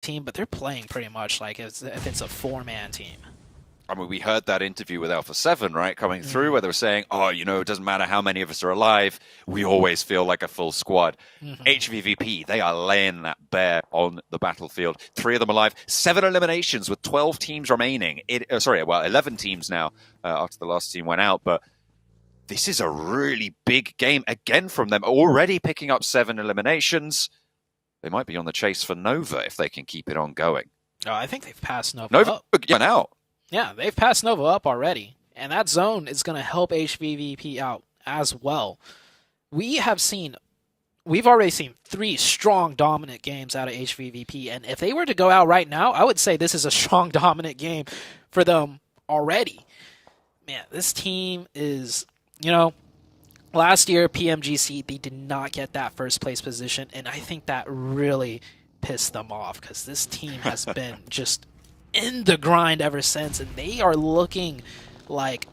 team, but they're playing pretty much like if it's a 4-man team. I mean, we heard that interview with Alpha 7, right, coming through, where they were saying, oh, you know, it doesn't matter how many of us are alive, we always feel like a full squad. HVVP, they are laying that bare on the battlefield. 3 of them alive, 7 eliminations with 12 teams remaining. 11 teams now after the last team went out, but this is a really big game, again, from them, already picking up 7 eliminations. They might be on the chase for Nova if they can keep it on going. Oh, I think they've passed Nova Nova up. went out. Yeah, they've passed Nova up already, and that zone is going to help HVVP out as well. We've already seen 3 strong dominant games out of HVVP, and if they were to go out right now, I would say this is a strong dominant game for them already. Man, this team is, you know, last year PMGC, they did not get that first place position, and I think that really pissed them off because this team has been just in the grind ever since, and they are looking like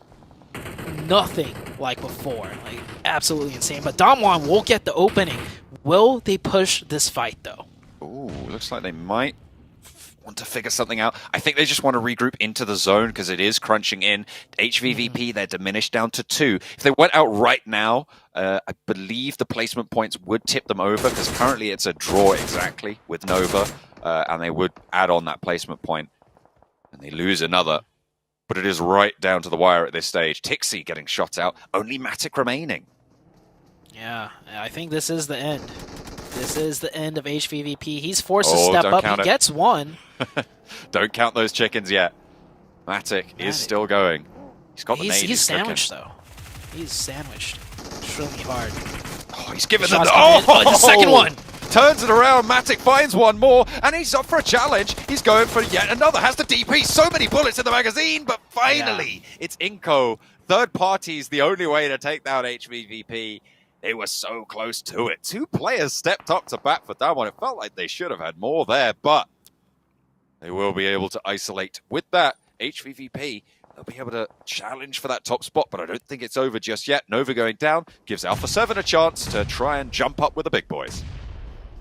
nothing like before. Like, absolutely insane. But Damwon will get the opening. Will they push this fight, though? Ooh, looks like they might want to figure something out. I think they just want to regroup into the zone because it is crunching in. HVVP, they're diminished down to 2. If they went out right now, I believe the placement points would tip them over because currently it's a draw exactly with Nova, and they would add on that placement point. And they lose another, but it is right down to the wire at this stage. Tixi getting shot out, only Matic remaining. Yeah, I think this is the end. This is the end of HVVP. He's forced to step up. He gets one. Don't count those chickens yet. Matic is still going. He's got the nade. He's sandwiched, though. He's sandwiched. Extremely hard. Oh, he's given them the second one. Turns it around, Matic finds one more, and he's up for a challenge. He's going for yet another, has the DP, so many bullets in the magazine, but finally, it's Inco. Third party's the only way to take down HVVP. They were so close to it. 2 players stepped up to bat for Damwon. It felt like they should have had more there, but they will be able to isolate. With that, HVVP, they'll be able to challenge for that top spot, but I don't think it's over just yet. Nova going down gives Alpha 7 a chance to try and jump up with the big boys.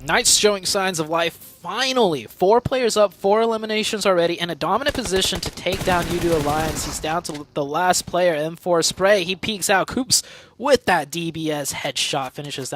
Knights showing signs of life. Finally, 4 players up, 4 eliminations already, in a dominant position to take down Udo Alliance. He's down to the last player, M4 Spray. He peeks out. Coops with that DBS headshot finishes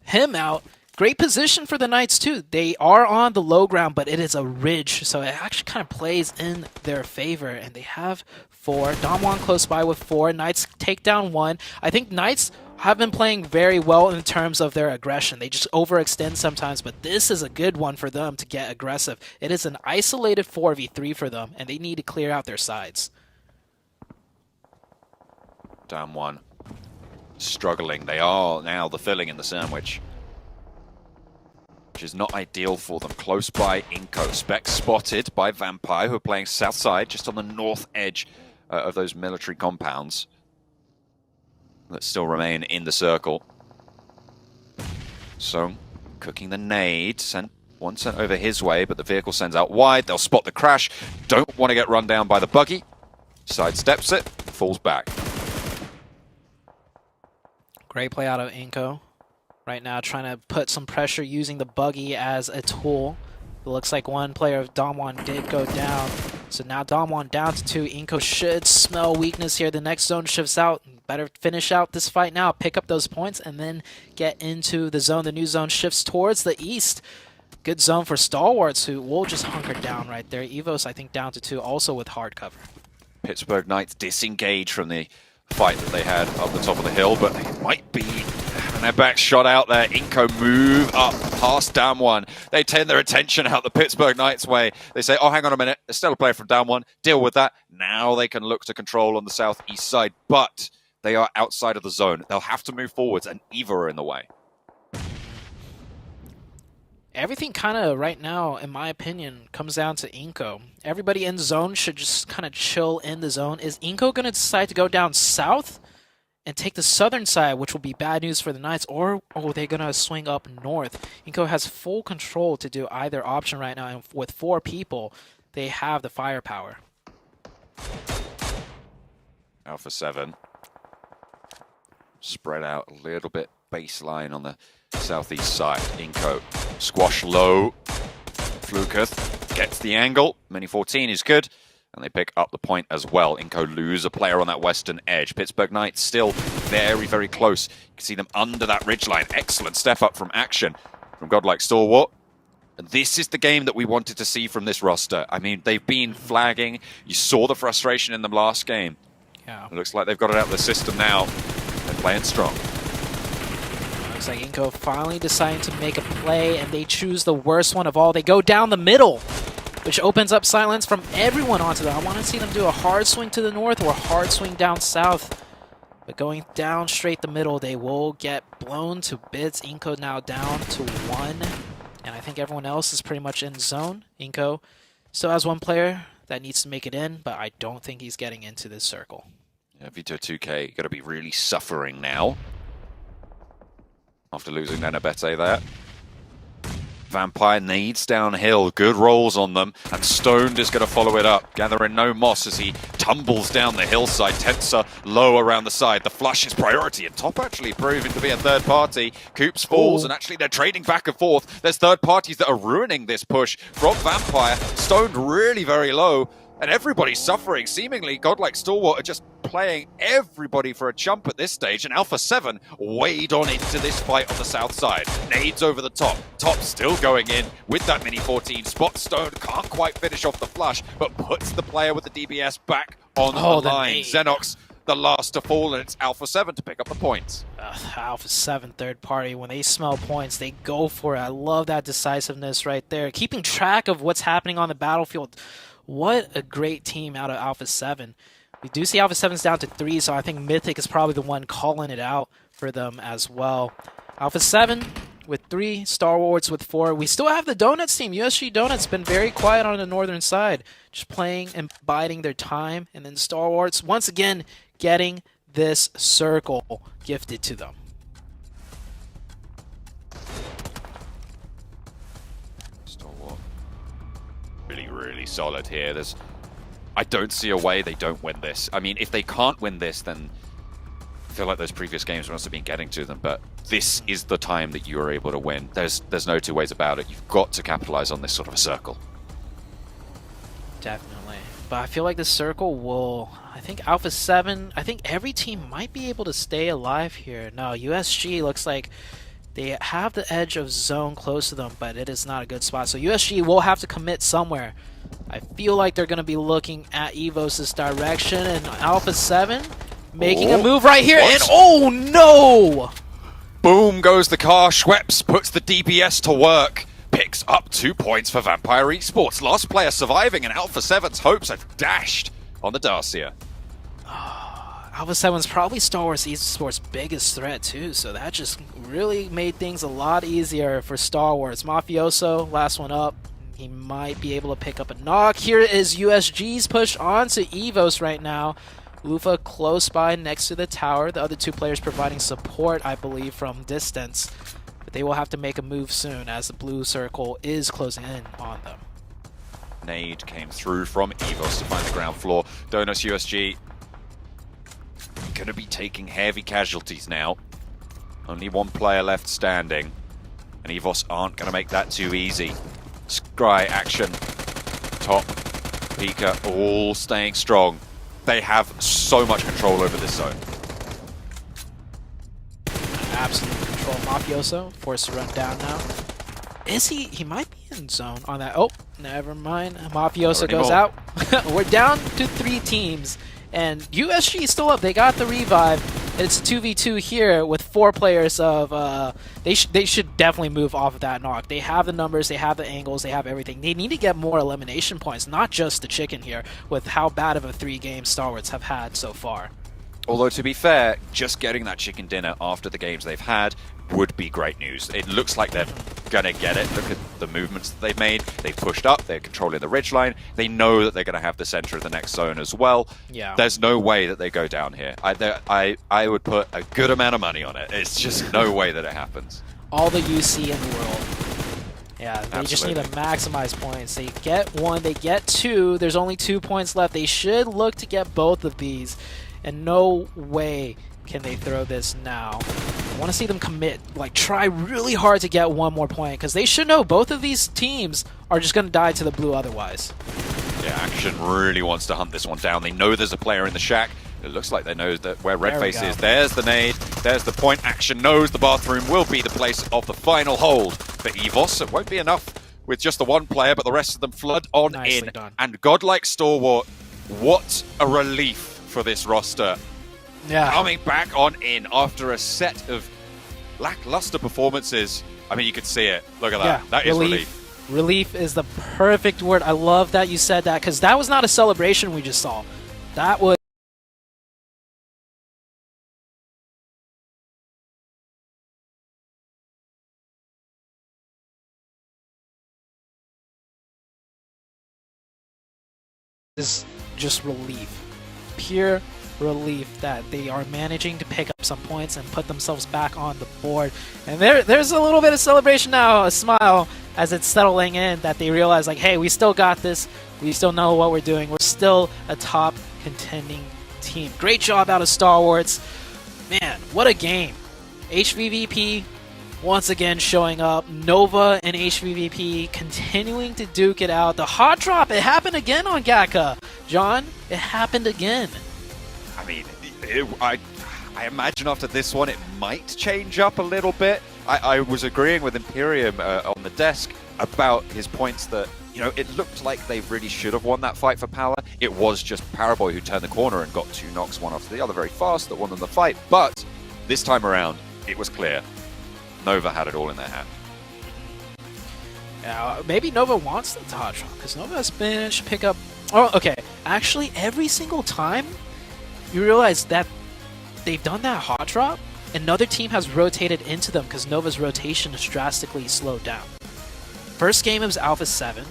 him out. Great position for the Knights, too. They are on the low ground, but it is a ridge, so it actually kind of plays in their favor. And they have 4. Damwon close by with 4. Knights take down 1. I think Knights have been playing very well in terms of their aggression. They just overextend sometimes, but this is a good one for them to get aggressive. It is an isolated 4v3 for them, and they need to clear out their sides. Damwon struggling. They are now the filling in the sandwich, which is not ideal for them. Close by Inco. Spec spotted by Vampire, who are playing south side, just on the north edge of those military compounds that still remain in the circle. So, cooking the nade. One sent over his way, but the vehicle sends out wide. They'll spot the crash. Don't want to get run down by the buggy. Sidesteps it, falls back. Great play out of Inco. Right now, trying to put some pressure using the buggy as a tool. It looks like one player of Damwon did go down. So now Damwon down to 2. Inco should smell weakness here. The next zone shifts out. Better finish out this fight now, pick up those points, and then get into the zone. The new zone shifts towards the east. Good zone for Stalwarts, who will just hunker down right there. Evos, I think, down to 2, also with hard cover. Pittsburgh Knights disengage from the fight that they had up the top of the hill, but they might be having their back shot out there. Inco move up past Damwon. They turn their attention out the Pittsburgh Knights way. They say, oh, hang on a minute, there's still a player from Damwon. Deal with that. Now they can look to control on the southeast side, but they are outside of the zone. They'll have to move forwards, and Eva are in the way. Everything kind of, right now, in my opinion, comes down to Inco. Everybody in zone should just kind of chill in the zone. Is Inco going to decide to go down south and take the southern side, which will be bad news for the Knights, or are they going to swing up north? Inco has full control to do either option right now, and with 4 people, they have the firepower. Alpha 7. Spread out a little bit baseline on the southeast side. Inco squash low. Flukuth gets the angle. Mini 14 is good. And they pick up the point as well. Inco lose a player on that western edge. Pittsburgh Knights still very, very close. You can see them under that ridgeline. Excellent step up from Action from Godlike Stalwart. And this is the game that we wanted to see from this roster. I mean, they've been flagging. You saw the frustration in the last game. Yeah. It looks like they've got it out of the system now. They're playing strong. Looks like Inco finally deciding to make a play, and they choose the worst one of all. They go down the middle, which opens up silence from everyone onto them. I want to see them do a hard swing to the north or a hard swing down south. But going down straight the middle, they will get blown to bits. Inco now down to 1. And I think everyone else is pretty much in zone. Inco still has 1 player that needs to make it in, but I don't think he's getting into this circle. Yeah, Vito 2K going to be really suffering now after losing Nenabete there. Vampire nades downhill, good rolls on them, and Stoned is going to follow it up, gathering no moss as he tumbles down the hillside. Tensa low around the side. The flush is priority, and top actually proving to be a third party. Coops falls, and actually they're trading back and forth. There's third parties that are ruining this push from Vampire. Stoned really very low, and everybody's suffering. Seemingly, Godlike Stalwart are just playing everybody for a chump at this stage, and Alpha 7 weighed on into this fight on the south side. Nades over the top. Top still going in with that Mini 14. Spot Stone can't quite finish off the flush, but puts the player with the DBS back on the line. Xenox, the last to fall, and it's Alpha 7 to pick up the points. Alpha 7 third party, when they smell points, they go for it. I love that decisiveness right there. Keeping track of what's happening on the battlefield. What a great team out of Alpha 7. We do see Alpha 7's down to 3, so I think Mythic is probably the one calling it out for them as well. Alpha 7 with 3, Star Wars with 4. We still have the Donuts team. USG Donuts been very quiet on the northern side, just playing and biding their time. And then Star Wars, once again, getting this circle gifted to them. Stalwart really solid here. I don't see a way they don't win this. I mean, if they can't win this, then I feel like those previous games must have been getting to them, but this is the time that you are able to win. There's no two ways about it. You've got to capitalize on this sort of a circle. Definitely. But I feel like the circle will... I think Alpha 7... I think every team might be able to stay alive here. No, USG looks like they have the edge of zone close to them, but it is not a good spot. So USG will have to commit somewhere. I feel like they're going to be looking at Evos' direction, and Alpha 7 making a move right here, and oh no! Boom goes the car. Schweppes puts the DBS to work. Picks up 2 points for Vampire Esports. Last player surviving, and Alpha 7's hopes have dashed on the Dacia. Alpha 7's probably Star Wars Esports' biggest threat too, so that just really made things a lot easier for Star Wars. Mafioso, last one up. He might be able to pick up a knock. Here is USG's push onto Evos right now. Lufa close by next to the tower. The other 2 players providing support, I believe, from distance. But they will have to make a move soon as the blue circle is closing in on them. Nade came through from Evos to find the ground floor. Donuts USG going to be taking heavy casualties now. Only 1 player left standing. And Evos aren't going to make that too easy. Scry, Action, Top, Pika, all staying strong. They have so much control over this zone. Absolute control. Mafioso forced to run down now. Is he? He might be in zone on that. Oh, never mind. Mafioso goes out. We're down to 3 teams. And USG is still up. They got the revive. It's 2v2 here with 4 players of... They should definitely move off of that knock. They have the numbers, they have the angles, they have everything. They need to get more elimination points, not just the chicken here, with how bad of a 3-game Star Wars have had so far. Although, to be fair, just getting that chicken dinner after the games they've had would be great news. It looks like they're going to get it. Look at the movements that they've made. They've pushed up. They're controlling the ridgeline. They know that they're going to have the center of the next zone as well. Yeah. There's no way that they go down here. I would put a good amount of money on it. It's just no way that it happens. All the UC in the world. Yeah, they just need to maximize points. They get 1, they get 2. There's only 2 points left. They should look to get both of these. And no way can they throw this now. want to see them commit, like try really hard to get one more point, because they should know both of these teams are just going to die to the blue otherwise. Yeah, Action really wants to hunt this one down. They know there's a player in the shack. It looks like they know that where Redface is. There's the nade. There's the point. Action knows the bathroom will be the place of the final hold for EVOS. It won't be enough with just the one player, but the rest of them flood on Nicely in. done. And godlike Stalwart, what a relief for this roster. Yeah. Coming back on in after a set of lackluster performances. I mean, you could see it. Look at that. Yeah, That is relief. Relief is the perfect word. I love that you said that, because that was not a celebration we just saw. That was just relief. Pure relief that they are managing to pick up some points and put themselves back on the board. And there's a little bit of celebration now, a smile, as it's settling in, that they realize, like, hey, we still got this. We still know what we're doing. We're still a top contending team. Great job out of Stalwarts. Man, what a game. HVVP once again showing up. Nova and HVVP continuing to duke it out. The hot drop, it happened again on Gaka. John, it happened again. I mean, I imagine after this one it might change up a little bit. I was agreeing with Imperium on the desk about his points that, you know, it looked like they really should have won that fight for power. It was just Paraboy who turned the corner and got 2 knocks, one after the other, very fast, that won them the fight. But this time around, it was clear. Nova had it all in their hand. Maybe Nova wants the hot drop, because Nova has managed to pick up... Oh, okay. Actually, every single time you realize that they've done that hot drop, another team has rotated into them, because Nova's rotation is drastically slowed down. First game, it was Alpha 7.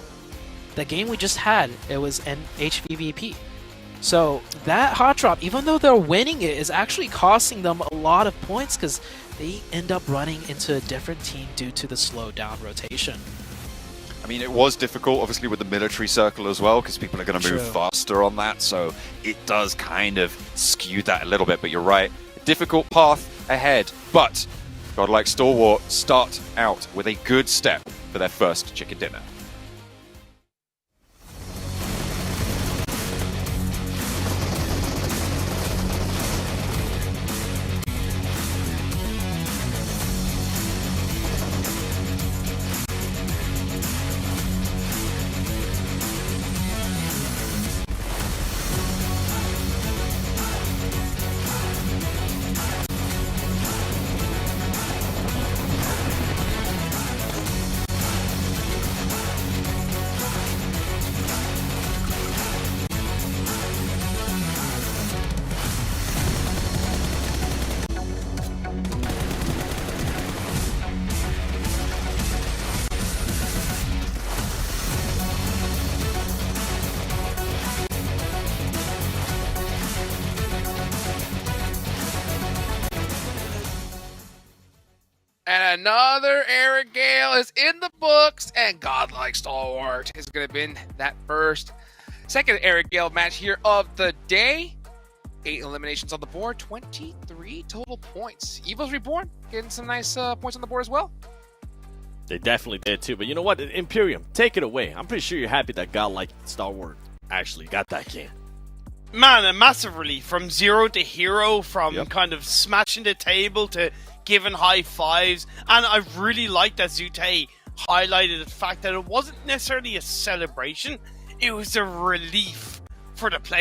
The game we just had, it was an HVVP. So that hot drop, even though they're winning it, is actually costing them a lot of points, because they end up running into a different team due to the slowed down rotation. I mean, it was difficult, obviously, with the military circle as well, because people are going to move faster on that, so it does kind of skew that a little bit, but you're right. Difficult path ahead, but godlike Stalwart start out with a good step for their first chicken dinner. And another Eric Gale is in the books, and godlike Stalwart is going to win that second Eric Gale match here of the day. 8 eliminations on the board, 23 total points. Evo's Reborn getting some nice points on the board as well. They definitely did too, but you know what? Imperium, take it away. I'm pretty sure you're happy that godlike Stalwart actually got that game. Man, a massive relief from 0 to hero, from kind of smashing the table to giving high fives. And I really like that Zute highlighted the fact that it wasn't necessarily a celebration, it was a relief for the players.